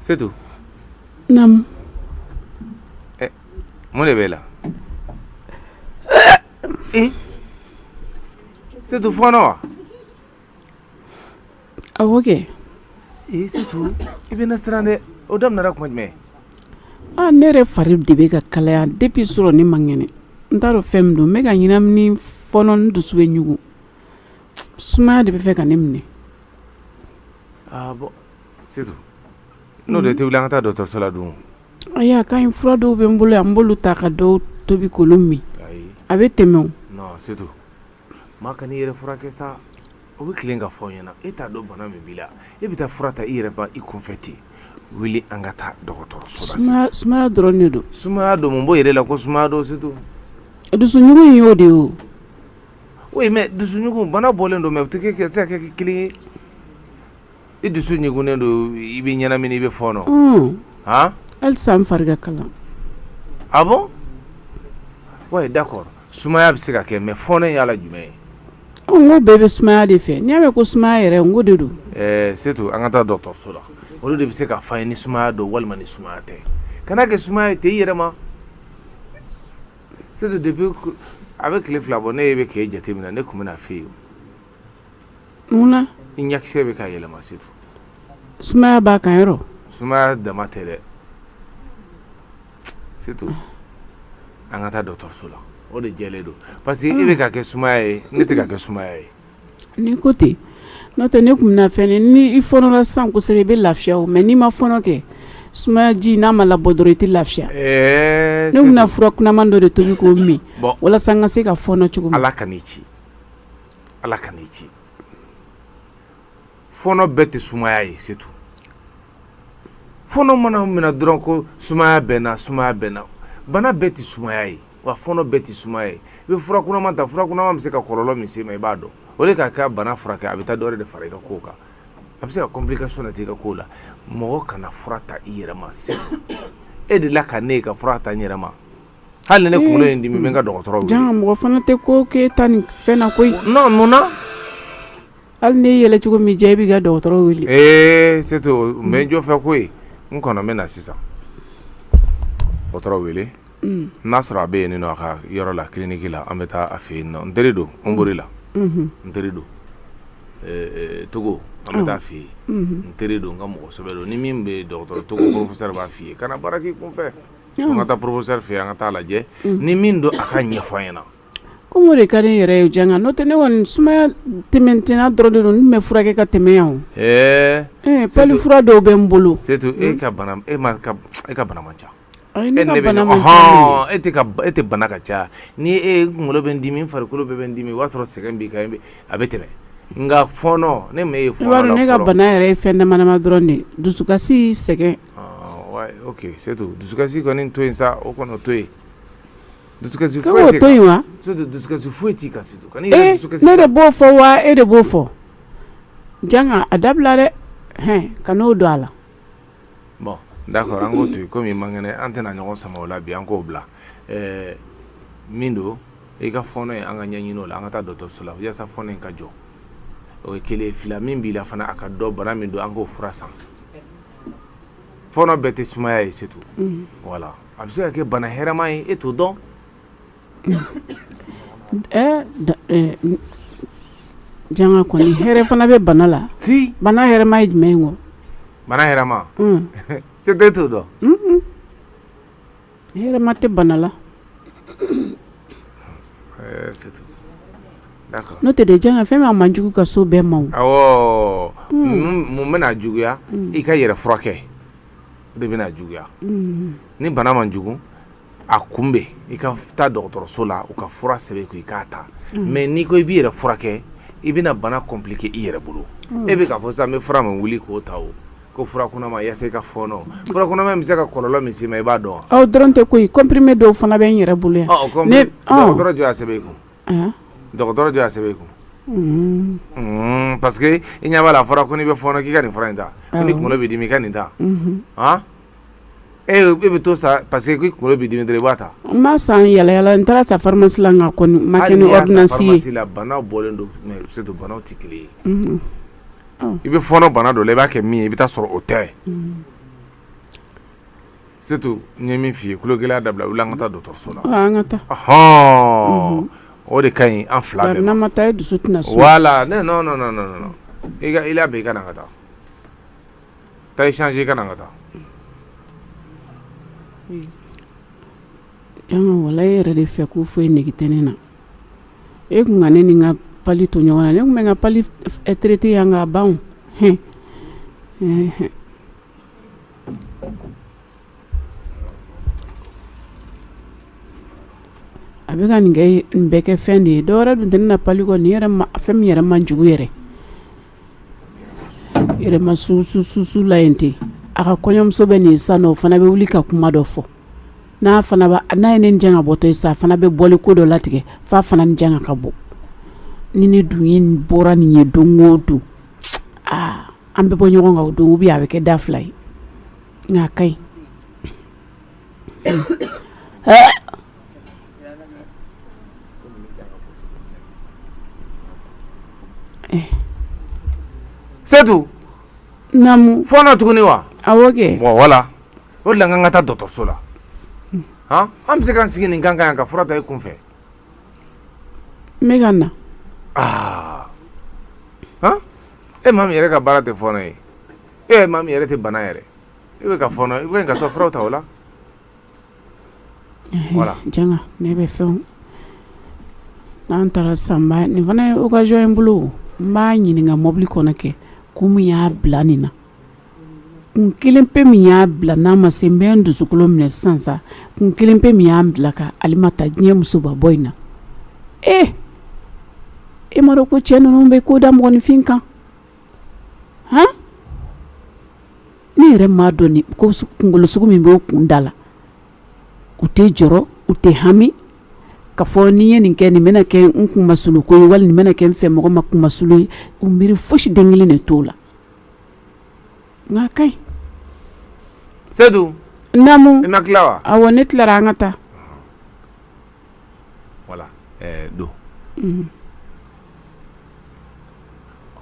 C'est tout. Non. Mon est là. C'est tout, Fano. Ah, ok. C'est tout. Il vient de au dame n'a pas de Ah, nere farib de bega kalaya depuis sur ni mangene. Ndaro fem do mega nyinam ni fonon du suwe nyugu. Suma de be fe kanemne. Ah bon, c'est tout. Nous de te voulons docteur Saladou. Aya ka infra do be mbolo ambolo taka do tobi kolumi. Avec temon. Non, c'est tout. Ma kani yere fura ke sa. O bi klenga fonyana. Eta do bana mi bila. E bita furata yere ba I confetti. Wili angata docteur Saladou. Suma drone do. Suma do mbo yere la ko suma do c'est tout. Du sunyugu yode o. Oui, mais du sunyugu bana bolendo me tike ke sa ke kili. Et du sunyugu ne do ibi nyana mini be fono. Hein? Elle s'en farga kala. Ah bon? Ouais, d'accord. Soumaya bisika ke mais fono yala jume. Ngo bebe Soumaya de fe. Ni ame ko Soumaya yere ngo de do. C'est tout, angata docteur Sola. Olu de bisika fa ni Soumaya do walma ni Soumaya te. Kana ke Soumaya te yere ma. C'est tout depuis avec les flabonnés be ke jati mina ne kumina fe. Muna? Inyakse be ka yele ma c'est tout. Soumaya ba kan yero. Soumaya de matere. C'est tout. Angata docteur Sola. O de jele do. Parce que ibe ka ke Soumaya, ne te ka ke Soumaya. Ni côté. Note ne kumna fe ni il faut la san ko sebe lafia o mais ni ma fono ke. Soumaya ji na mala bodoriti lafia. Ne kumna fura kuna mando de tobi ko mi. Wala sanga se ka fono chugo. Ala kanichi. Fono bete Soumaya c'est tout. Fono mana mina dron ko Soumaya bena. Bana beti Soumaya wa fono beti Soumaya. Be fura kuna ma se ka kololo mi se mai bado. Ole ka bana fura ka abita dore de fara ka koka. Abise ka complication na te ka kola. Mo kana fura ta irama se. E de la ka ne ka fura ta nyerama. Hal ne kumulo ndi mi menga docteur. Janga mo fana te ko ke tan fena koy. Non, mona. Al ne yele chugo mi jebi ga docteur wili. C'est tout. Mais jo fa koy. Nkona mena sisa. Docteur wili. Nasra be ni no ka yoro la clinique la ameta afi no nderido umburila nderido togo ameta afi nderido ngamo sobelo ni mimbe docteur togo professeur ba fi kana baraki kun fe to ngata professeur fi ngata la je ni mindo akanya fayena komo de kare yere janga no tene won Soumaya tementina drone no me fura ke ka temeyan pali fura do be mbolo c'est tout e ka banam e ka banamacha ete banaka cha ni ngolo bendimi farikulo be bendimi wasro segambi kaybe abeteme nga fono ne me fono la ne ga bana yere fende manama drone dusukasi sege ouais OK c'est tout dusukasi konin to insa o kono to dusukasi fueti to yiwa so dusukasi fueti ka situ kani dusukasi ne de bo fo wa e de bo fo janga adablare kano do ala bon. D'accord, en gros, comme il mangane antena nyogo sama ola bi anko bla mindo e ka fono e anga nyanyino la anga ta docteur Sola ya sa fono en ka jo o kele filamin bi la fana aka do bana mindo anko furasan fono bete Soumaya c'est tout voilà abisa ke bana herama e to don janga ko ni here fana be bana la si bana herama idmengo Bana herama. C'était tout donc. Herama te banala. C'est tout. D'accord. No te de janga fe ma manjugu ka so be maw. Awo. Mu mena juguya I ka yere frake. De bena juguya. Ni bana manjugu akumbe I ka ta docteur Sola o ka fura sebe ko I ka ta. Mais ni ko bi yere frake I bina bana compliqué I yere bulu. E be ka fo sa me fura man wuli ko tawo. Ko fura kuna ma yase ka fono fura kuna ma misaka kololo mi sima ba do dronte ko comprimé do fana ben yere bulu ne docteur jo asebe ko docteur jo asebe ko parce que il y a pas la fura kuni be fono ki kan fura nda ni ko lo bi dimi kan nda e be to sa parce que ko lo bi dimi dre bata ma san yala entara ta pharmacie la ngakon ma ken ordonnance pharmacie la bana bolendo mais c'est to bana tikli i bɛ fɔnɔ bana dɔ la i b'a kɛ min ye i bɛ taa sɔrɔ o tɛ surtout n ye min f'i ye kulo gɛlɛya dabila wuli an ka taa dɔgɔtɔrɔso la an ka taa o de ka ɲi an fila bɛɛ n'an ma taa e dusu tɛna so voilà non i labɛn i ka na an ka taa taa échanger i ka na an ka taa janga wala e yɛrɛ de fɛ ko foyi nege tɛ ne na e kun ka ne ni n ka pali to ɲɔgɔn na ne kun bɛ n ka pali traité yan k'a ban a bɛ ka nin bɛɛ kɛ fɛn de ye dɔ wɛrɛ dun tɛ ne na pali kɔ nin fɛn min yɛrɛ man jugu yɛrɛ ma su la yen ten a ka kɔɲɔmuso bɛ nin san o fana bɛ wuli ka kuma dɔ fɔ n'a ye ne jan ka bɔtɔ ye sa a fana bɛ bɔli ko dɔ latigɛ f'a fana ni jan ka bɔ ni ne dun ye bɔra nin ye don o don an bɛ bɔ ɲɔgɔn kan o don a bɛ kɛ da fila ye nka a ka ɲi Setu namu fɔnɔ tuguni wa awɔ kɛ wala o de la n ka taa dɔgɔtɔrɔso la an bɛ se k'an sigi nin kan yan ka fura ta i kun fɛ n bɛ ka na e maa min yɛrɛ ka baara tɛ fɔnɔ ye e maa min yɛrɛ tɛ bana yɛrɛ i bɛ ka fɔnɔ i bɛ ka taa furaw ta o la voilà janga ne bɛ fɛnw n'an taara sisan nin fana ye occasion ye n bolo n b'a ɲininka mobili kɔnɔ kɛ ko mun y'a bila nin na kun kelen pe min y'a bila n'a ma se n bɛ n dusukolo minɛ sisan sa kun kelen pe min y'a bila ka alimata diɲɛ musoba bɔ in na e ma dɔn ko cɛ ninnu bɛ ko da mɔgɔninfin kan ne yɛrɛ m'a dɔn ni ko kunkolo sugu min bɛ o kun da la u tɛ jɔrɔ u tɛ hami ka fɔ ni ye nin kɛ nin bɛna kɛ n kun masulu ko ye wali nin bɛna kɛ n fɛ mɔgɔ ma kun masulu ye u miiri fosi den kelen de t'o la nka a ka ɲi Setu namu i ma tila wa awɔ ne tilara an ka taa voilà do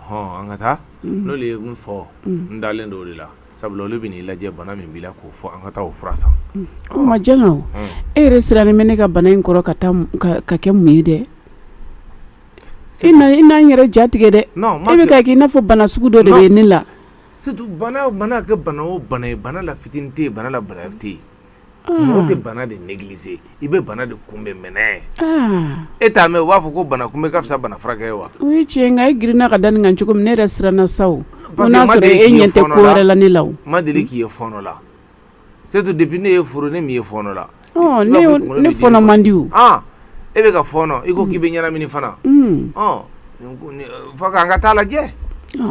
an ka taa n'olu ye mun fɔ n dalen do o de la sabula olu bɛ n'i lajɛ bana min b'i la k'o fɔ an ka taa o fura san o ma janga o e yɛrɛ sirannen bɛ ne ka bana in kɔrɔ ka kɛ mun ye dɛ i n'an yɛrɛ ja tigɛ dɛ e bɛ ka kɛ i n'a fɔ bana sugu dɔ de bɛ ne la surtout bana kɛ bana o bana ye bana la fitinin tɛ yen bana la bana tɛ yen mɔgɔ tɛ bana de négliger i bɛ bana de kunbɛn mɛnɛ e t'a mɛn u b'a fɔ ko bana kunbɛn ka fisa bana furakɛ ye wa o ye tiɲɛ nka e girinna ka da nin kan cogo min ne yɛrɛ siranna sa o n'a sɔrɔ e ɲɛ tɛ ko wɛrɛ la ne la o ma deli k'i ye fɔɔnɔ la surtout depuis ne ye furu ne min ye fɔɔnɔ la ne fɔɔnɔ man di o e bɛ ka fɔɔnɔ i ko k'i bɛ ɲɛnamini fana fo k'an ka taa lajɛ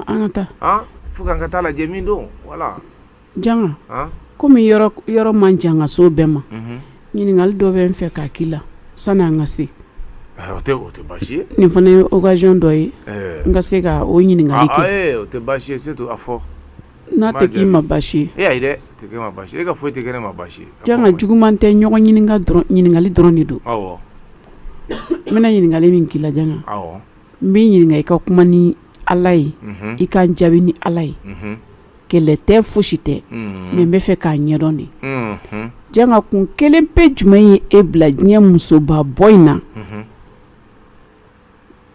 an ka taa fo k'an ka taa lajɛ min don voilà janga komi yɔrɔ man jan ka so bɛɛ ma ɲininkali dɔ bɛ n fɛ k'a k'i la sani an ka se o tɛ baasi ye nin fana ye occasion dɔ ye n ka se ka o ɲininkali kɛ o tɛ baasi ye surtout a fɔ n'a tɛ k'i ma baasi ye ayi dɛ tɛ kɛ ma baasi ye e ka foyi tɛ kɛ ne ma baasi ye janga juguman tɛ ɲɔgɔn ɲininkali dɔrɔn de don awɔ n bɛna ɲininkali min k'i la janga awɔ n bɛ ɲininka i ka kuma ni Ala ye i ka jaabi ni Ala ye kɛlɛ tɛ fosi tɛ mais n bɛ fɛ k'a ɲɛdɔn de janga kun kelen pe jumɛn ye e bila diɲɛ musoba bɔ in na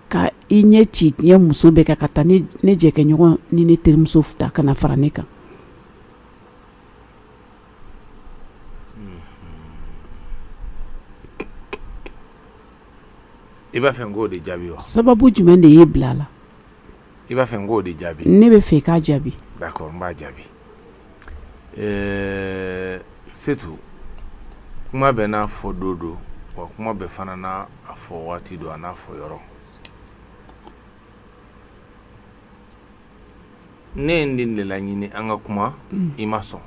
ka i ɲɛ ci diɲɛ muso bɛɛ kan ka taa ne jɛkɛ ɲɔgɔn ni ne terimuso ta ka na fara ne kan i b'a fɛ n k'o de jaabi wa sababu jumɛn de y'e bila a la i b'a fɛ n k'o de jaabi ne bɛ fɛ i k'a jaabi d'accord n b'a jaabi Setu kuma bɛ n'a fɔ don don wa kuma bɛ fana n'a fɔ waati don a n'a fɔ yɔrɔ ne ye nin de laɲini an ka kuma i ma sɔn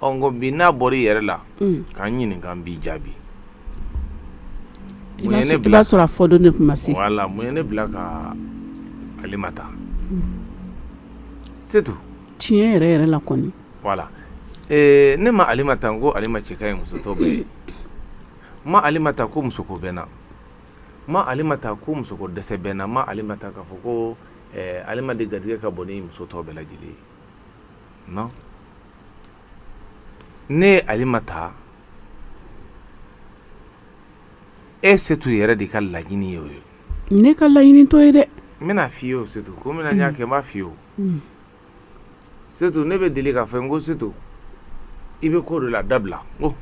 nko bi n'a bɔra i yɛrɛ la k'an ɲininka n b'i jaabi i b'a sɔrɔ a fɔ don ne kuma se voilà mun ye ne bila ka Alimata Setu tiɲɛ yɛrɛ la kɔni voilà ne ma Alimata n ko Alima cɛ ka ɲi muso tɔ bɛɛ ye ma Alimata ko muso ko bɛ n na ma Alimata ko muso ko dɛsɛ bɛ n na ma Alimata k'a fɔ ko alima de garijɛgɛ ka bon ni muso tɔw bɛɛ lajɛlen ye non ne ye alima ta Setu yɛrɛ de ka laɲini ye o ye ne ka laɲini t'o ye dɛ n bɛna f'i ye o Setu ko mina n y'a kɛ n b'a f'i ye o Setu ne bɛ deli k'a fɔ n ko Setu i bɛ ko dɔ la dabila n ko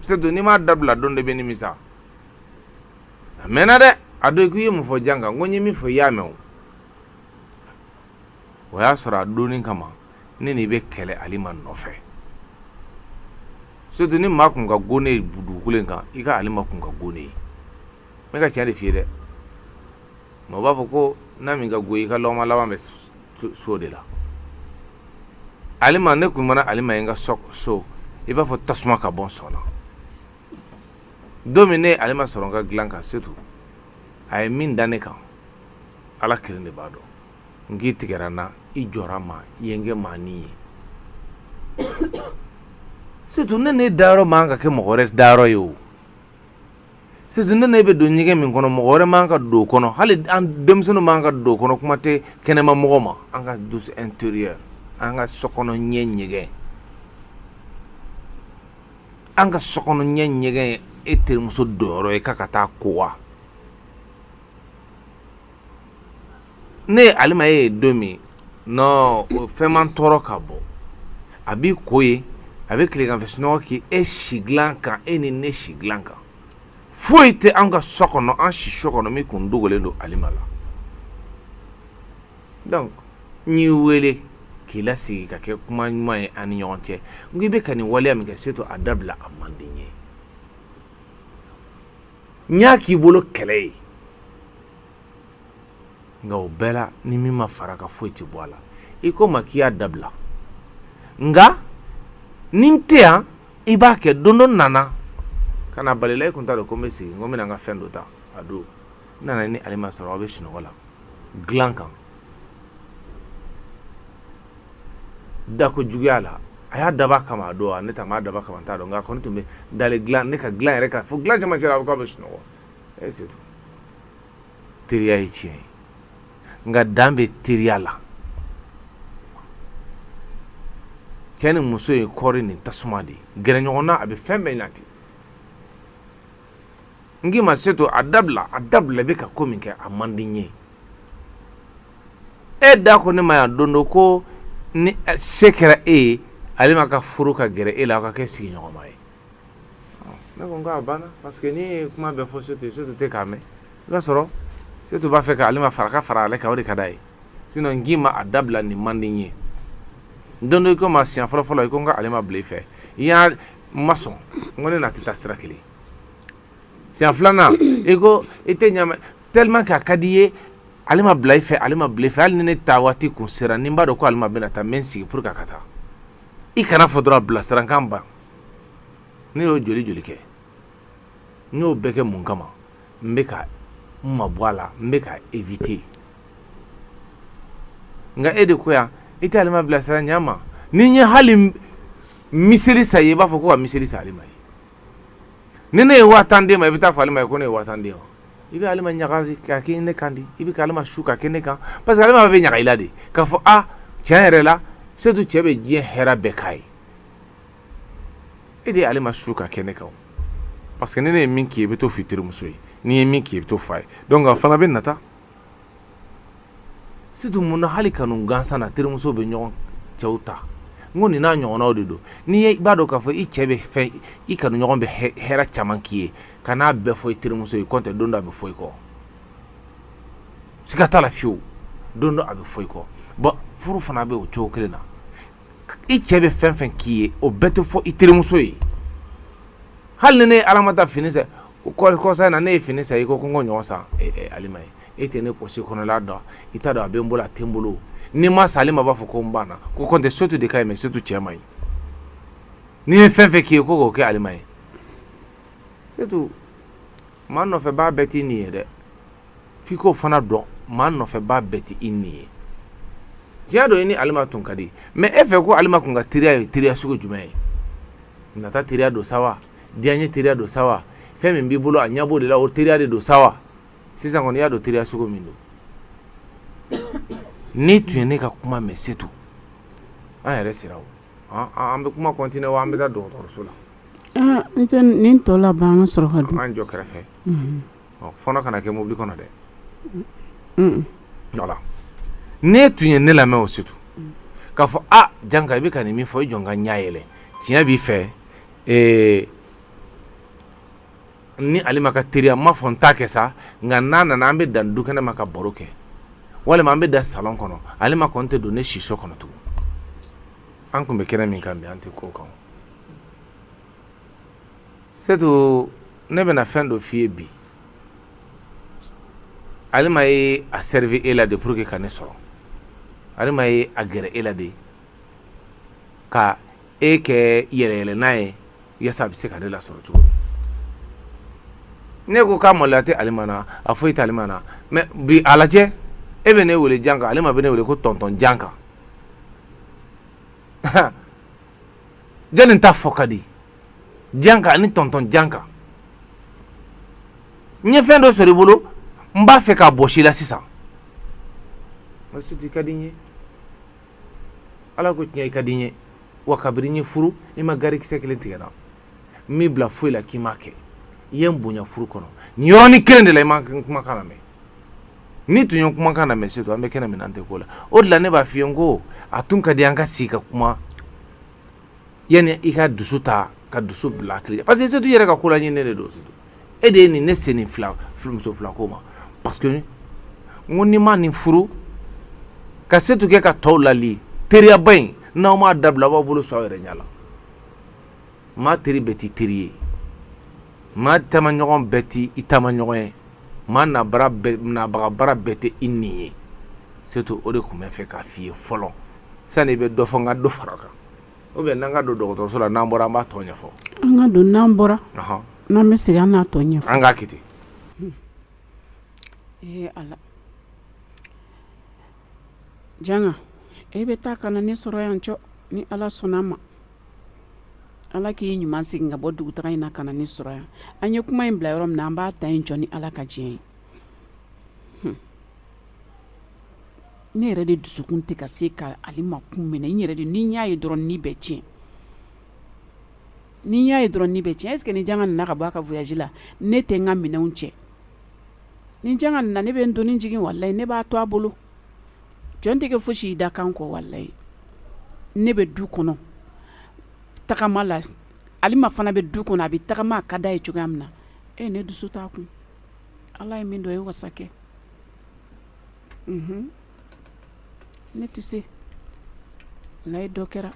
Setu n'i m'a dabila don de bɛ nimisa a mɛnna dɛ a don k'i ye mun fɔ jan kan n ko n ye min fɔ i y'a mɛn o y'a sɔrɔ a donni kama ne n'i bɛ kɛlɛ alima nɔfɛ Setu ni maa kun ka go ne dugukolo in kan i ka alima kun ka go ne ye n bɛ ka tiɲɛ de f'i ye dɛ mɛ o b'a fɔ ko n'a min ka go i ka lɔgɔma laban bɛ so de la alima ne kun mana alima ye n ka so i b'a fɔ tasuma ka bɔ n sɔn na don min ne ye alima sɔrɔ n ka dilan kan Setu a ye min da ne kan ala kelen de b'a dɔn n k'i tigɛra n na i jɔra n ma i ye n kɛ maani ye Setu ne n'e dayɔrɔ man ka kɛ mɔgɔ wɛrɛ dayɔrɔ ye o Setu ne n'e bɛ don ɲɛgɛn min kɔnɔ mɔgɔ wɛrɛ man ka don o kɔnɔ hali an denmisɛnninw man ka don o kɔnɔ kuma tɛ kɛnɛma mɔgɔ ma an ka douche intérieure an ka sokɔnɔ ɲɛ ɲɛgɛn an ka sokɔnɔ ɲɛ ɲɛgɛn e terimuso dɔyɔrɔ ye k'a ka taa ko wa ne ye alima ye don min non o fɛn man tɔɔrɔ ka bɔ a b'i ko ye a bɛ tileganfɛ sunɔgɔ k'i e si dilan kan e ni ne si dilan kan foyi tɛ an ka so kɔnɔ an si so kɔnɔ min kun dogolen don alima la donc n y'i wele k'i lasigi ka kɛ kuma ɲuman ye an ni ɲɔgɔn cɛ n ko i bɛ ka nin waleya min kɛ Setu a dabila a man di n ye n y'a k'i bolo kɛlɛ ye nka o bɛɛ la ni min ma fara ka foyi tɛ bɔ a la i ko ma k'i y'a dabila nka ni n tɛ yan i b'a kɛ don dɔ nana ka na balila i kun t'a dɔn ko n bɛ sigi n ko n bɛna n ka fɛn dɔ ta a don n nana ni alima sɔrɔ aw bɛ sunɔgɔ la dilan kan dako juguya la a y'a dab'a kama a don wa ne ta m'a dab'a kama n t'a dɔn nka a kɔni tun bɛ dalen dilan ne ka dilan yɛrɛ kan fo dilan cɛmancɛ la a ko k'a bɛ sunɔgɔ Setu teriya ye tiɲɛ ye nka dan bɛ teriya la cɛ ni muso ye kɔri ni tasuma de gɛrɛ ɲɔgɔn na a bɛ fɛn bɛɛ ɲa ten n k'i ma Setu a dabila i bɛ ka ko min kɛ a man di n ye e da ko ne ma yan don dɔ ko ni se kɛra e ye alima ka furu ka gɛrɛ e la aw ka kɛ sigiɲɔgɔnma ye ne ko n ko a banna parce que n'i ye kuma bɛɛ fɔ Setu tɛ k'a mɛn i b'a sɔrɔ Setu b'a fɛ ka alima fara ka fara ale kan o de ka d'a ye sinon n k'i ma a dabila nin man di n ye don dɔ i ko ma siɲɛ fɔlɔ i ko n ka alima bila i fɛ i y'a ma sɔn n ko ne n'a tɛ taa sira kelen siɲɛ filanan i ko i tɛ ɲamɛ tellement que a ka di i ye alima bila i fɛ hali ni ne taa waati kun sera ni n b'a dɔn ko alima bɛna taa n bɛ n sigi pour que a ka taa i kana fɔ dɔrɔn bilasirakan ban ne y'o joli kɛ n y'o bɛɛ kɛ mun kama n bɛ ka n mabɔ a la n bɛ ka éviter nka e de ko yan i tɛ alima bilasira ɲa ma ni n ye hali miseli sa ye i b'a fɔ ko ka miseli sa alima ye ni ne ye 5000 d'e ma i bɛ taa fɔ alima ye ko ne ye 5000 d'e ma i bɛ alima ɲaga ka kɛ ne kan di i bɛ ka alima su ka kɛ ne kan parce que alima bɛ ɲaga i la de k'a fɔ tiɲɛ yɛrɛ la Setu cɛ bɛ diɲɛ hɛrɛ bɛɛ k'a ye e de ye alima su ka kɛ ne kan parce que ni ne ye min k'i ye i bɛ t'o f'i terimuso ye n'i ye min k'i ye i bɛ t'o f'a ye donc a fana bɛ nata Setu mun na hali kanu gansan na terimuso bɛ ɲɔgɔn cɛw ta n ko nin n'a ɲɔgɔnnaw de don n'i ye i b'a dɔn k'a fɔ i cɛ bɛ fɛn i kanu ɲɔgɔn bɛ hɛrɛ caman k'i ye ka n'a bɛɛ fɔ i terimuso ye kɔntɛ don dɔ a bɛ fɔ i kɔ siga t'a la fiyewu don dɔ a bɛ fɔ i kɔ bon furu fana bɛ o cogo kelen na i cɛ bɛ fɛn fɛn k'i ye o bɛɛ tɛ fɔ i terimuso ye hali ni ne ye alamata fini san kɔsa in na ne ye fini san i ko ko n k'o ɲɔgɔn san alima ye e tɛ ne pɔsi kɔnɔla dɔn i t'a dɔn a bɛ n bolo a tɛ n bolo ni ma sa alima b'a fɔ ko n banna ko kɔntɛ Setu de ka ɲi mais Setu cɛ man ɲi n'i ye fɛn fɛn k'i ye ko k'o kɛ alima ye Setu maa nɔfɛ baa bɛɛ t'i nin ye dɛ f'i k'o fana dɔn maa nɔfɛ baa bɛɛ t'i nin ye tiɲɛ don i ni alima tun ka di mais e fɛ ko alima kun ka teriya ye teriya sugu jumɛn ye nata teriya don sa wa diyaɲɛ teriya don sa wa fɛn min b'i bolo a ɲɛ b'o de la o teriya de don sa wa sisan kɔni i y'a dɔn teriya sugu min don ni tun ye ne ka kuma mɛn c'est tout an yɛrɛ sera o an bɛ kuma continuer wa an bɛ taa dɔgɔtɔrɔso la nin tɔ laban an ka sɔrɔ ka don an jɔ kɛrɛfɛ fɔnɔ kana kɛ mobili kɔnɔ dɛ voilà ne tun ye ne lamɛn o c'est tout k'a fɔ Janka i bɛ ka nin min fɔ i jɔ n ka ɲɛ yɛlɛ tiɲɛ b'i fɛ ni Alima ka teriya ma fɔ n t'a kɛ sa nka n'a nana an bɛ dan du kɛnɛ ma ka baro kɛ walima an bɛ da salon kɔnɔ Alima kɔni tɛ don ne siso kɔnɔ tugun an tun bɛ kɛnɛ min kan bi an tɛ k'o kan c'est tout ne bɛna fɛn dɔ f'i ye bi Alima ye a servi e la de pour que ka ne sɔrɔ Alima ye a gɛrɛ e la de ka e kɛ yɛlɛyɛlɛ n'a ye yasa a bɛ se ka ne lasɔrɔ cogo min ne ko k'a maloya tɛ Alima na a foyi tɛ Alima na mais bi a lajɛ e bɛ ne wele Janka Alima bɛ ne wele ko tonton Janka jɔnni ta fɔ ka di Janka ani tonton Janka n ye fɛn dɔ sɔrɔ i bolo n b'a fɛ k'a bɔsi la sisan Masudi ka di n ye Ala ko tiɲɛ i ka di n ye wa kabiri n ye furu i ma garikisɛ kelen tigɛ na n m'i bila foyi la k'i m'a kɛ i ye n bonya furu kɔnɔ nin yɔrɔnin kelen de la i ma kumakan lamɛn ni tun ye kumakan lamɛn c'est tout an bɛ kɛnɛ min na an tɛ ko la o de la ne b'a f'i ye n ko a tun ka di an ka sigi ka kuma yanni i ka dusu ta ka dusu bila hakili parce que c'est tout i yɛrɛ ka ko la ɲininen de don c'est tout e de ye nin ne se nin muso fila ko ma parce que n ko ni ma nin furu ka c'est tout kɛ ka tɔw lali teriyaba in n'aw m'a dabila a b'aw bolo sɔn aw yɛrɛ ɲɛ la maa teri bɛɛ t'i teri ye maa taamaɲɔgɔn bɛɛ t'i taamaɲɔgɔn ye maa nabagabara bɛɛ tɛ i nin ye c'est tout o de tun bɛ fɛ k'a f'i ye fɔlɔ sani i bɛ dɔ fɔ n ka dɔ fara kan ou bien n'an ka don dɔgɔtɔrɔso la n'an bɔra an b'a tɔ ɲɛfɔ an ka don n'an bɔra n'an bɛ segin an n'a tɔ ɲɛfɔ an k'a kɛ ten Ala Janka e bɛ taa ka na ne sɔrɔ yan cɔ ni Ala sɔnna a ma Ala k'i ɲuman segin ka bɔ dugutaga in na ka na ne sɔrɔ yan an ye kuma in bila yɔrɔ min na an b'a ta in jɔ ni Ala ka diɲɛ ye ne yɛrɛ de dusukun tɛ ka se ka Alima kun minɛ n yɛrɛ de ni n y'a ye dɔrɔn ni bɛ tiɲɛ ni n y'a ye dɔrɔn ni bɛ tiɲɛ est-ce que ni Janka nana ka bɔ a ka voyage la ne tɛ n ka minɛnw cɛ ni Janka nana ne bɛ n doni jigin walayi ne b'a to a bolo jɔn tɛ kɛ fosi da kan kɔ walayi ne bɛ du kɔnɔ tagama la Alima fana bɛ du kɔnɔ a bɛ tagama a ka d'a ye cogoya min na ne dusu t'a kun Ala ye min dɔ ye wasa kɛ ne tɛ se walayi dɔ kɛra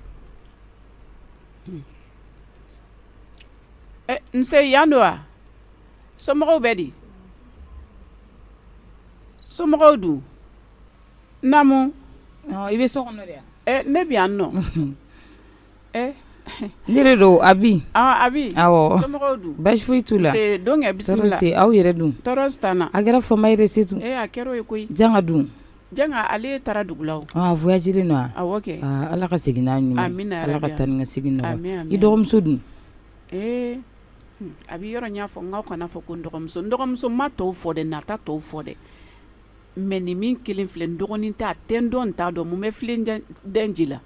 nse yan don wa somɔgɔw bɛ di somɔgɔw dun Namu i bɛ so kɔnɔ de yan ne bɛ yan nɔ ne de don Abi Abi awɔ somɔgɔw dun baasi foyi t'u la c'est donc bisimila tɔɔrɔ tɛ aw yɛrɛ dun tɔɔrɔ si t'an na a kɛra fama yɛrɛ c'est tout a kɛra o ye koyi Janka dun Janka ale taara dugu la o voyageren don wa awɔ kɛ Ala ka segin n'a ɲuman amina Ala ka taa ni ka segin nɔgɔya amin i dɔgɔmuso dun a bɛ yɔrɔ n y'a fɔ n k'aw kana fɔ ko n dɔgɔmuso ma tɔw fɔ dɛ nata tɔw fɔ dɛ mais nin min kelen filɛ n dɔgɔnin tɛ a tɛ n dɔn n t'a dɔn mun bɛ filen den ji la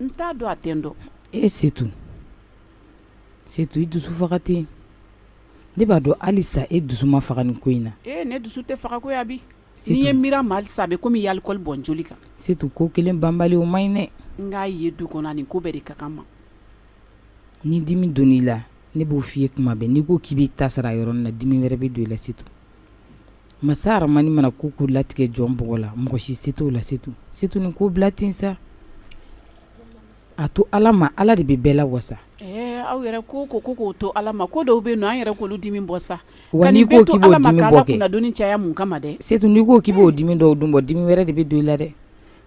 n t'a dɔn a tɛ n dɔn c'est tout i dusu faga tɛ ne b'a dɔn halisa e dusu ma faga nin ko in na ne dusu tɛ faga ko ya bi n'i ye miira ma halisa a bɛ komi i ye alcool bɔn joli kan c'est tout ko kelen banbali o man ɲi dɛ n k'a ye du kɔnɔ ani ko bɛɛ de ka kan ma ni dimi donn'i la ne b'o f'i ye kuma bɛɛ n'i ko k'i b'i ta sara yɔrɔnin na dimi wɛrɛ bɛ don i la c'est tout masa aramani mana ko latigɛ jɔn bɔgɔ la mɔgɔ si se t'o la c'est tout nin ko bila ten sa a to Ala ma Ala de bɛ bɛɛ la wasa aw yɛrɛ ko k'o to Ala ma ko dɔw bɛ yen nɔ an yɛrɛ k'olu dimi bɔ sa wa n'i ko k'i b'o dimi bɔ kɛ Ala doni caya mun kama dɛ c'est tout n'i ko k'i b'o dimi dɔw dun bɔ dimi wɛrɛ de bɛ don i la dɛ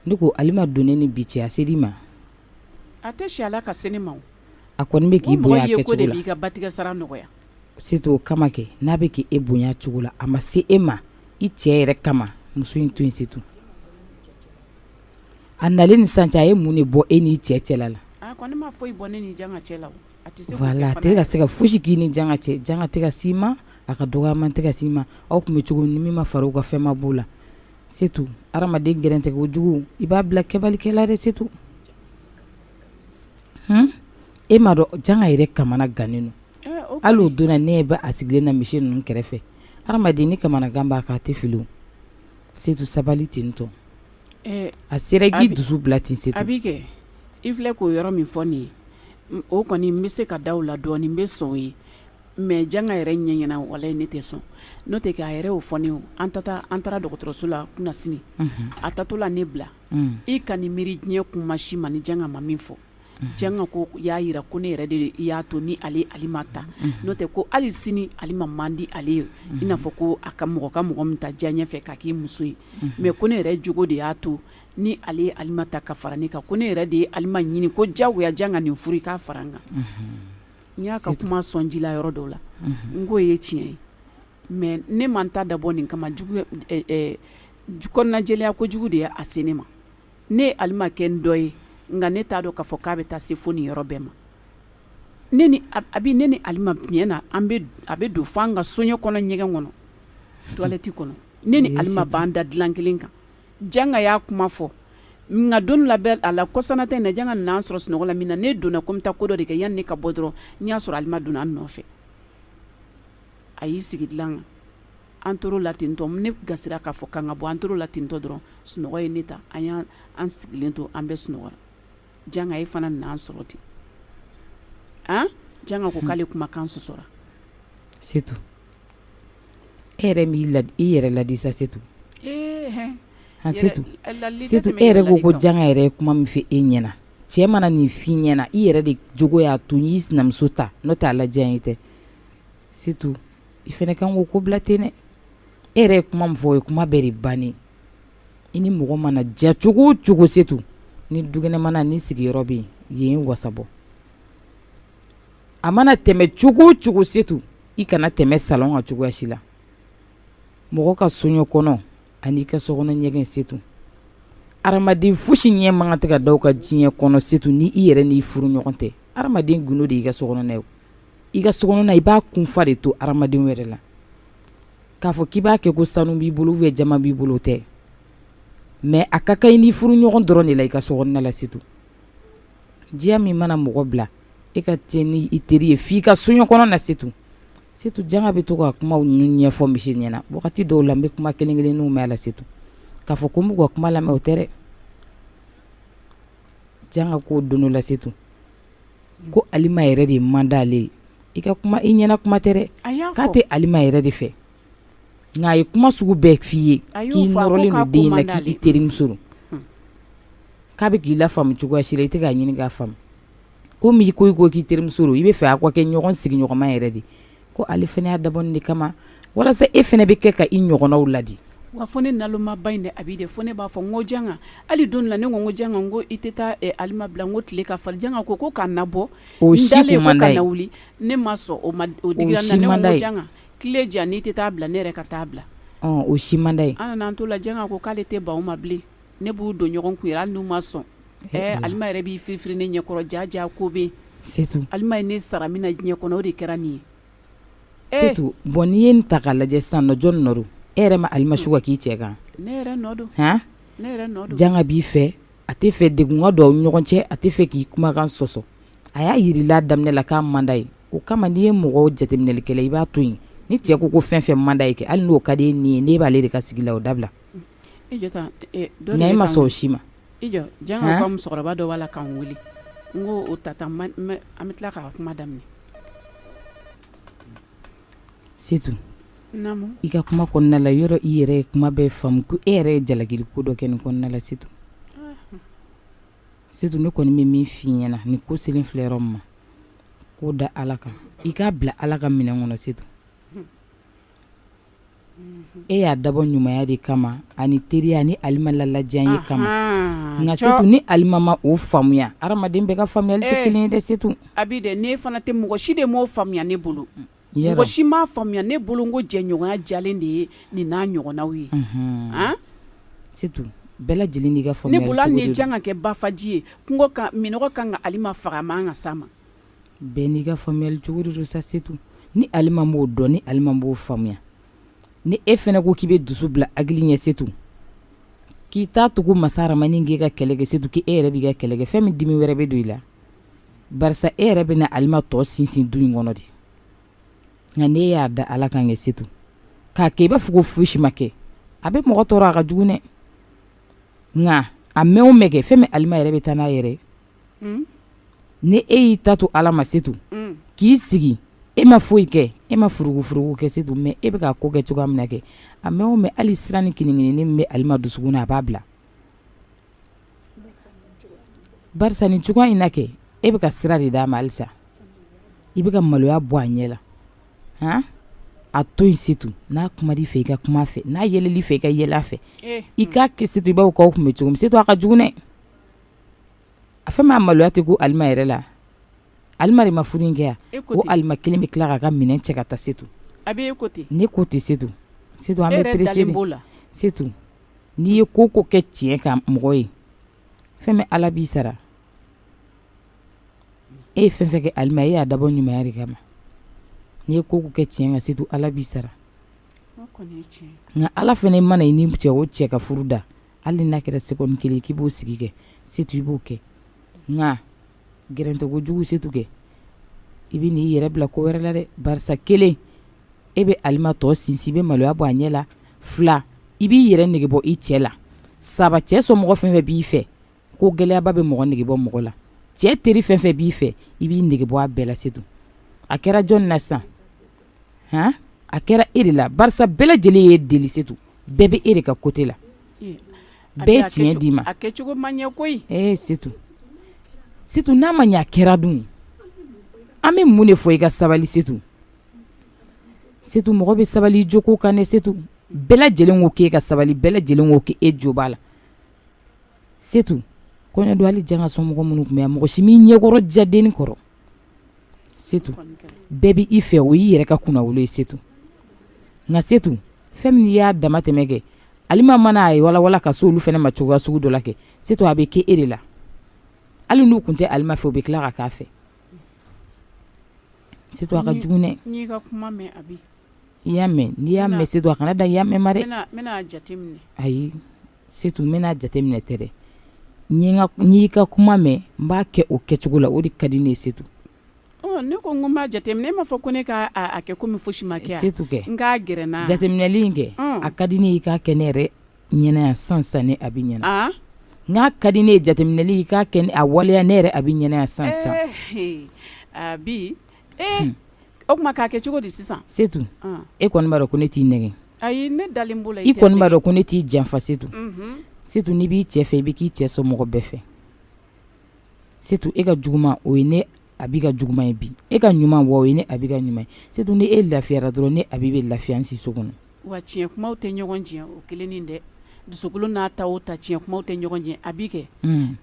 ne ko Alima donnen ni bi cɛ a ser'i ma a tɛ si Ala ka se ne ma o a kɔni bɛ k'i bonya a kɛcogo la mɔgɔ ye ko de b'i ka batigɛ sara nɔgɔya c'est tout o kama kɛ n'a bɛ k'e bonya cogo la a ma se e ma i cɛ yɛrɛ kama muso in to yen c'est tout a nalen ni sisan cɛ a ye mun de bɔ e n'i cɛ cɛla la a kɔni ma foyi bɔ ne ni Janka cɛ la o a tɛ se voilà a tɛ ka se ka fosi k'i ni Janka cɛ Janka tɛ ka s'i ma a ka dɔgɔyama tɛ ka s'i ma aw tun bɛ cogo min ni min ma fara u ka fɛn ma b'o la c'est tout hadamaden gɛrɛntɛ ko jugu i b'a bila kɛbalikɛla de c'est tout e m'a dɔn janga yɛrɛ kamana gannen don hali o donna ne bɛ a sigilen na misi ninnu kɛrɛfɛ hadamaden ni kamana gan b'a kan a tɛ fili o c'est tout sabali ten tɔ a sera k'i dusu bila ten c'est tout a b'i kɛ i filɛ k'o yɔrɔ min fɔ nin ye o kɔni n bɛ se ka da o la dɔɔni n bɛ sɔn o ye mais janga yɛrɛ ɲɛɲɛna walayi ne tɛ sɔn n'o tɛ k'a yɛrɛ y'o fɔ ne ye an taara dɔgɔtɔrɔso la kunna sini a tatɔ la ne bila i ka nin miiri diɲɛ kuma si ma ni janga ma min fɔ janga ko y'a yira ko ne yɛrɛ de y'a to ni ale ma ta n'o tɛ ko hali sini ale ma man di ale ye i n'a fɔ ko a ka mɔgɔ min ta diɲɛ ɲɛfɛ k'a k'i muso ye mais ko ne yɛrɛ jogo de y'a to ni ale ye alima ta ka fara ne kan ko ne yɛrɛ de ye alima ɲini ko jagoya janga nin furu i k'a fara n kan n y'a ka kuma sɔn ji la yɔrɔ dɔw la n k'o ye tiɲɛ ye mais ne man ta dabɔ nin kama kɔnɔnajɛlenya kojugu de ye a se ne ma ne ye alima kɛ n dɔ ye nka ne t'a dɔn k'a fɔ k'a bɛ taa se fo nin yɔrɔ bɛɛ ma ne ni alima tiɲɛ na a bɛ don fo an ka soɲɛ kɔnɔ ɲɛgɛn kɔnɔ toilette kɔnɔ ne ni alima b'an da dilan kelen kan janga y'a kuma fɔ nka don labɛn a la kɔsanata in na janga n'an sɔrɔ sunɔgɔ la min na ne donna ko n bɛ taa ko dɔ de kɛ yanni ne ka bɔ dɔrɔn n y'a sɔrɔ alima donna an nɔfɛ a y'i sigi dilan kan an tor'o la ten tɔ ne gasira k'a fɔ k'an ka bɔ an tor'o la ten tɔ dɔrɔn sunɔgɔ ye ne ta an sigilen to an bɛɛ sunɔgɔra janga e fana n'an sɔrɔ ten janga ko k'ale kumakan sɔsɔra c'est tout e yɛrɛ i yɛrɛ ladi sa c'est tout c'est tout e yɛrɛ ko janga yɛrɛ ye kuma min fɛ e ɲɛna cɛ mana nin f'i ɲɛna i yɛrɛ de jogo y'a to n'i sinamuso ta n'o tɛ a ladiya ye tɛ c'est tout i fɛnɛ kan ko bila ten dɛ e yɛrɛ ye kuma min fɔ o ye kuma bɛɛ de bannen i ni mɔgɔ mana ja cogo o cogo c'est tout ni dukɛnɛmana ni sigiyɔrɔ bɛ yen yen wasabɔ a mana tɛmɛ cogo o cogo c'est tout i kana tɛmɛ salon kan cogoya si la mɔgɔ ka soɲɔ kɔnɔ ani ka sokɔnɔ ɲɛgɛn c'est tout hadamaden fosi ɲɛ man kan tɛ ka da o ka diɲɛ kɔnɔ c'est tout ni i yɛrɛ n'i furu ɲɔgɔn tɛ hadamaden gundo de y'i ka sokɔnɔna ye i ka sokɔnɔna i b'a kunfa de to hadamadenw yɛrɛ la k'a fɔ k'i b'a kɛ ko sanu b'i bolo ou jama b'i bolo tɛ mais a ka kan i n'i furu ɲɔgɔn dɔrɔn de la i ka sokɔnɔna la c'est tout diya min mana mɔgɔ bila e ka tɛ ni i teri ye f'i ka soɲɔ kɔnɔ na c'est tout janga bɛ to ka kumaw ɲɛfɔ misi ɲɛna wagati dɔw la n bɛ kuma kelen kelenninw mɛn a la c'est tout k'a fɔ ko n b'u ka kuma lamɛn o tɛ dɛ janga k'o don o la c'est tout ko alima yɛrɛ de man d'ale ye i ka kuma i ɲɛna kuma tɛ dɛ k'a tɛ alima yɛrɛ de fɛ nka a ye kuma sugu bɛɛ f'i ye k'i nɔrɔlen don den na k'i terimuso don k'a bɛ k'i lafaamu cogoya si la i tɛ k'a ɲini k'a faamu komi i ko k'i terimuso don i bɛ fɛ a ka kɛ ɲɔgɔn sigiɲɔgɔnma yɛrɛ de ko ale fana y'a dabɔ nin de kama walasa e fana bɛ kɛ ka i ɲɔgɔnnaw ladi wa fo ne naloma ba in dɛ a b'i de fo ne b'a fɔ n ko janga hali don la ne ko n ko janga n ko i tɛ taa alima bila n ko tile ka fali janga ko k'a nabɔ o si kun man d'a ye n dalen ko ka na wuli ne ma sɔn o digira na ne ko n ko janga tile diya n'i tɛ taa bila ne yɛrɛ ka taa bila o si man d'a ye an nana an to la janga ko k'ale tɛ ban o ma bilen ne b'u don ɲɔgɔn kun yɛrɛ hali n'u ma sɔn alima yɛrɛ b'i firifiri ne ɲɛkɔrɔ jaja ko bɛ yen c'est tout alima ye ne sara min na diɲɛ kɔnɔ o de kɛra nin ye c'est tout bon n'i ye nin ta k'a lajɛ sisan nɔ jɔn nɔ don e yɛrɛ ma alima su ka k'i cɛ kan ne yɛrɛ nɔ don ne yɛrɛ nɔ don janga b'i fɛ a tɛ fɛ degun ka don aw ɲɔgɔn cɛ a tɛ fɛ k'i kumakan sɔsɔ a y'a yirila daminɛ la k'a man d'a ye o kama n'i ye mɔgɔw jateminɛlikɛla i b'a to yen ni cɛ ko fɛn fɛn man d'a ye kɛ hali n'o ka di e ni ye ne b'ale de ka sigi la o dabila nka e ma sɔn o si ma i jɔ janga ka musokɔrɔba dɔ b'a la k'an wele n ko o tata an bɛ tila k'a kuma daminɛ c'est tout i ka kuma kɔnɔna la yɔrɔ i yɛrɛ ye kuma bɛɛ faamu ko e yɛrɛ ye jalakili ko dɔ kɛ nin kɔnɔna la c'est tout ne kɔni bɛ min f'i ɲɛna nin ko selen filɛ yɔrɔ min ma k'o da ala kan i k'a bila ala ka minɛn kɔnɔ c'est tout e y'a dabɔ ɲumanya de kama ani teriya ni alima lalajan ye kama nka c'est tout ni alima ma o faamuya hadamaden bɛɛ ka faamuyali tɛ kelen ye dɛ c'est tout a bi dɛ ne fana tɛ mɔgɔ si de m'o faamuya ne bolo mɔgɔ si m'a faamuya ne bolo n ko jɛɲɔgɔnya jalen de ye nin n'a ɲɔgɔnnaw ye c'est tout bɛɛ lajɛlen n'i ka faamuyali ne bolo hali ni jan ka kɛ bafaji ye kungo kan minɔgɔ kan ka alima faga man ka s'a ma bɛɛ n'i ka faamuyali cogo de don sa c'est tout ni alima m'o dɔn ni alima b'o faamuya ni e fɛnɛ ko k'i bɛ dusu bila hakili ɲɛ c'est tout k'i taa tugu masaramani k'e ka kɛlɛ kɛ setu k'e yɛrɛ b'i ka kɛlɛ kɛ fɛn min dimi wɛrɛ bɛ don i la barisa e yɛrɛ bɛ na Alima tɔ sinsin du in kɔnɔ de nka ne y'a da Ala kan kɛ setu k'a kɛ i b'a fɔ ko fosi ma kɛ a bɛ mɔgɔ tɔɔrɔ a ka jugu dɛ nka a mɛn o mɛn kɛ fɛn min Alima yɛrɛ bɛ taa n'a yɛrɛ ni e y'i ta to Ala ma setu k'i sigi e ma foyi kɛ e ma furugu kɛ setu mais e bɛ ka ko kɛ cogoya min na kɛ a mɛn o mɛn hali siran ni kininkini min bɛ Alima dusukun na a b'a bila barisa nin cogoya in na kɛ e bɛ ka sira de d'a ma halisa i bɛ ka maloya bɔ a ɲɛ la han a to yen setu n'a kuma di fɛ i ka kuma fɛ n'a yɛlɛli fɛ i ka yɛlɛ a fɛ i k'a kɛ setu i b'a fɔ k'aw kun bɛ cogo min setu a ka jugu dɛ a fɛn min a maloya tɛ ko Alima yɛrɛ la Alima de ma furu in kɛ yan o Alima kelen bɛ tila k'a ka minɛn cɛ ka taa setu a bɛ e ko ten ne ko ten setu an bɛ perese de setu n'i ye ko kɛ tiɲɛ kan mɔgɔ ye fɛn min Ala b'i sara e ye fɛn fɛn kɛ Alima e y'a dabɔ ɲumanya de kama n'i ye ko kɛ tiɲɛ kan setu Ala b'i sara nka Ala fɛnɛ mana i ni cɛ o cɛ ka furu da hali n'a kɛra seconde kelen k'i b'o sigi kɛ setu i b'o kɛ nka gɛrɛntɛ kojugu setu kɛ i bɛ n'i yɛrɛ bila ko wɛrɛ la dɛ barisa kelen e bɛ Alima tɔ sinsin i bɛ maloya bɔ a ɲɛ la 2 i b'i yɛrɛ nege bɔ i cɛ la 3 cɛ somɔgɔ fɛn fɛn b'i fɛ ko gɛlɛyaba bɛ mɔgɔ nege bɔ mɔgɔ la cɛ teri fɛn fɛn b'i fɛ i b'i nege bɔ a bɛɛ la setu a kɛra jɔn na sisan han a kɛra e de la barisa bɛɛ lajɛlen ye deli setu bɛɛ bɛ e de ka côté la bɛɛ ye tiɲɛ d'i ma a kɛcogo ma ɲɛ koyi setu n'a ma ɲɛ a kɛra dun an bɛ mun de fɔ i ka sabali setu mɔgɔ bɛ sabali joko kan ne setu bɛɛ lajɛlen ko k'e ka sabali bɛɛ lajɛlen ko k'e jo b'a la setu kɔɲɔ don hali janga somɔgɔ minnu tun bɛ yan mɔgɔ si m'i ɲɛkɔrɔ diya denni kɔrɔ setu bɛɛ bɛ i fɛ o y'i yɛrɛ ka kunnawolo ye setu nka setu fɛn min y'a dama tɛmɛ kɛ Alima mana a ye walawala ka se olu fɛnɛ ma cogoya sugu dɔ la kɛ setu a bɛ kɛ e de la hali n'u tun tɛ Alima fɛ u bɛ tila ka k'a fɛ setu a ka jugu dɛ n'i ka kuma mɛn Abi i y'a mɛn n'i y'a mɛn setu a kana da i y'a mɛn ma dɛ n bɛna jateminɛ ayi setu n bɛna jateminɛ tɛ dɛ n'i ka kuma mɛn n b'a kɛ o kɛcogo la o de ka di ne ye setu ne ko n b'a jateminɛ e m'a fɔ ko ne k'a kɛ komi fosi ma kɛ setu kɛ n k'a gɛrɛna jateminɛli in kɛ a ka di ne ye i k'a kɛ ne yɛrɛ ɲɛna yan sisan ne Abi ɲɛna n'a ka di ne ye jateminɛli i k'a kɛ a waleya ne yɛrɛ Abi ɲɛna yan sisan Abi o kuma k'a kɛ cogo di sisan setu e kɔni b'a dɔn ko ne t'i nɛgɛn ayi ne dalen b'o la i kɔni b'a dɔn ko ne t'i janfa setu setu n'i b'i cɛ fɛ i bɛ k'i cɛ somɔgɔ bɛɛ fɛ setu e ka juguman o ye ne Abi ka juguman ye bi e ka ɲuman wa o ye ne Abi ka ɲuman ye setu ni e lafiyara dɔrɔn ne Abi bɛ lafiya n si so kɔnɔ wa tiɲɛ kumaw tɛ ɲɔgɔn tiɲɛ o kelen nin dɛ dusukolo n'a ta o ta tiɲɛ kumaw tɛ ɲɔgɔn tiɲɛ Abi kɛ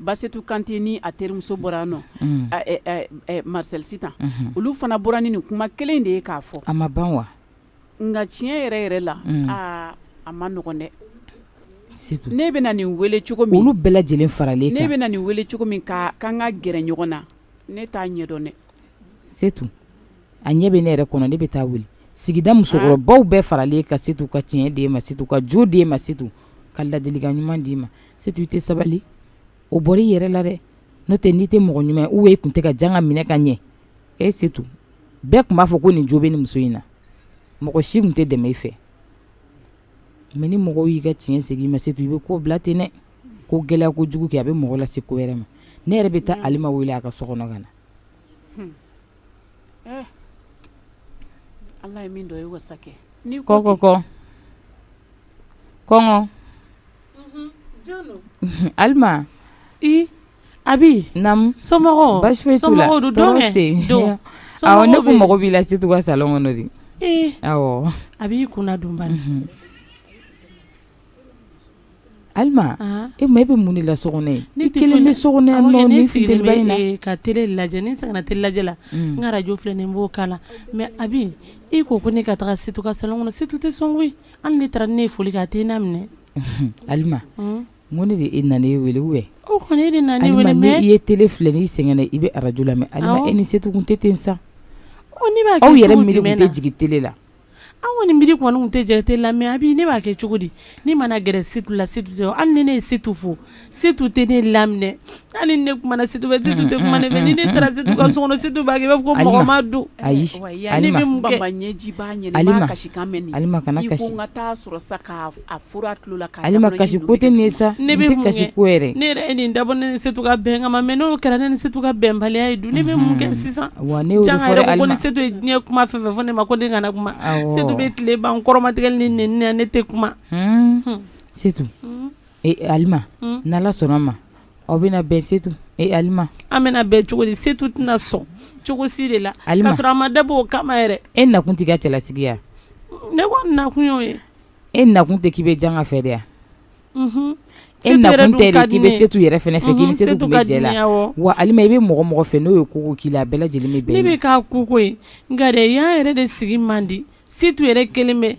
Basetu Kante ni a terimuso bɔra yan nɔ Marcel sitan olu fana bɔra ni nin kuma kelen de ye k'a fɔ a ma ban wa nka tiɲɛ yɛrɛ yɛrɛ la a ma nɔgɔn dɛ setu ne bɛna nin wele cogo min olu bɛɛ lajɛlen faralen kan ne bɛna nin wele cogo min k'an ka gɛrɛ ɲɔgɔn na ne t'a ɲɛdɔn dɛ setu a ɲɛ bɛ ne yɛrɛ kɔnɔ ne bɛ taa wuli sigida musokɔrɔbaw bɛɛ faralen ka setu ka tiɲɛ d'e ma setu ka jo d'e ma setu ka ladilikan ɲuman d'i ma setu i tɛ sabali o bɔra i yɛrɛ la dɛ n'o tɛ n'i tɛ mɔgɔ ɲuman ye ou i kun tɛ ka jan ka minɛ ka ɲɛ setu bɛɛ tun b'a fɔ ko nin jo bɛ nin muso in na mɔgɔ si tun tɛ dɛmɛ i fɛ mais ni mɔgɔw y'i ka tiɲɛ segin i ma setu i bɛ ko bila ten dɛ ko gɛlɛya kojugu kɛ a bɛ mɔgɔ lase ko wɛrɛ ma ne yɛrɛ bɛ taa Alima wele a ka so kɔnɔ ka na Ala ye min dɔ ye wasa kɛ kɔngɔ Alima Abi nam somɔgɔ baasi foyi t'u la tɔɔrɔ tɛ awɔ ne ko mɔgɔ b'i la setu ka salon kɔnɔ de awɔ a b'i kunna dun bani Alima e ma e bɛ mun de la so kɔnɔ ye i kelen bɛ so kɔnɔ yan nɔ ni sigilen bɛ ka télé lajɛ ni sɛgɛnna télé lajɛ la n ka radio filɛ nin b'o kala mais Abi i ko ne ka taga setu ka salon kɔnɔ setu tɛ sɔn koyi hali ne taara ne ye foli kɛ a tɛ na minɛ Alima n ko ne de e nana e wele ou bien o kɔni e de nana ne wele mais i ye télé filɛ n'i sɛgɛnna i bɛ radio lamɛn Alima e ni setu kun tɛ ten sa ne b'a kɛ aw yɛrɛ miiri kun tɛ jigin télé la an kɔni miiri kɔni tun tɛ jate la mais Abi ne b'a kɛ cogo di ni mana gɛrɛ Setu la Setu tɛ hali ni ne ye Setu fo Setu tɛ ne laminɛ hali ni ne kumana Setu fɛ Setu tɛ kuma ne fɛ ni ne taara Setu ka so kɔnɔ Setu b'a kɛ i b'a fɔ ko mɔgɔ ma don ayi Alima Alima baba ɲɛji b'a ɲɛna Alima b'a kasi kan mɛn Alima kana kasi i ko n ka taa sɔrɔ sa k'a furu a tulo la k'a Alima dabɔ kasi ɲɛ ko tɛ nin ye sa ne nin bɛ tɛ mun kasi kɛ ko yɛrɛ ne yɛrɛ ye nin dabɔ ne ni Setu ka bɛn kama mais n'o kɛra ne ni Setu ka bɛnbaliya ye dun ne bɛ mun kɛ sisan wa ne y'o de janga fɔ dɛ yɛrɛ ko Alima ni Setu ye diɲɛ kuma fɛn fɛn fɔ ne ma ko ne kana kuma Awɔ. Setu bɛ tile ban kɔrɔmatigɛli ni nɛni na ne tɛ kuma Setu Alima n'Ala sɔnna ma aw bɛna bɛn Setu Alima an bɛna bɛn cogo di Setu tɛna sɔn cogo si de la Alima k'a sɔrɔ a ma dabɔ o kama yɛrɛ e nakun t'i ka cɛlasigi ya ne kɔni nakun y'o ye e nakun tɛ k'i bɛ janga fɛ de ya e Setu yɛrɛ nakun dun tɛ ka de di k'i ne bɛ Setu yɛrɛ fɛnɛ fɛ k'i ni Setu Setu tun ka bɛ di jɛ ne la ye, awɔ. wa Alima i bɛ mɔgɔ mɔgɔ fɛ n'o ye ko k'i la a bɛɛ lajɛlen bɛ bɛn ne i ma. bɛ k'a ko ye nka dɛ y'an yɛrɛ de sigi man di Setu yɛrɛ kelen bɛ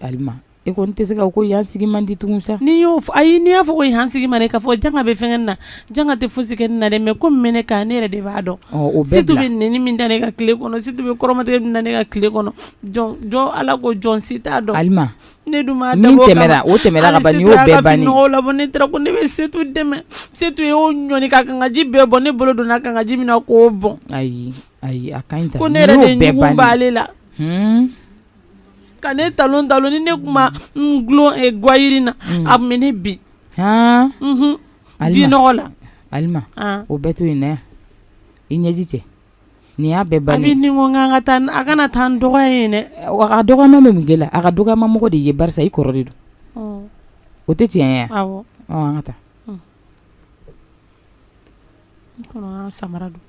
Alima e kɔni tɛ se ka ko yan sigi man di tugun sa n'i y'o fɔ ayi n'i y'a fɔ ko yan sigi man di k'a fɔ janga bɛ fɛnkɛ na janga tɛ fosi kɛ ne na dɛ mais comme mɛ ne kan ne yɛrɛ de b'a dɔn o bɛɛ Setu bila bɛ nɛni min da ne ka tile kɔnɔ Setu bɛ kɔrɔmatigɛ min da ne ka tile kɔnɔ jɔn Ala ko jɔn si t'a dɔn Alima ne dun m'a min dabɔ o kama tɛmɛra o tɛmɛra ka ban nin y'o hali Setu bɛɛ y'a ka bannen finɔgɔw labɔ ne taara ko ne bɛ Setu dɛmɛ Setu ye o ɲɔni ka kangaji bɛɛ bɔ ne bolo donna kangaji min na k'o bɔn ayi a ka ɲi ta ko ne nin yɛrɛ y'o de bɛɛ ɲugun bannen b'ale la ka ne talon ni ne kuma n gulon guayiri na a tun bɛ ne bin jinɔgɔ la Alima o bɛɛ to yen nɛ i ɲɛji cɛ nin y'a bɛɛ a bannen bɛ ni ko a kana taa n dɔgɔya yen dɛ a dɔgɔyama bɛ mun kɛ la a ka dɔgɔyama mɔgɔ de ye barisa i kɔrɔ de don o tɛ tiɲɛ ye awɔ an ka taa n kɔnɔ samara don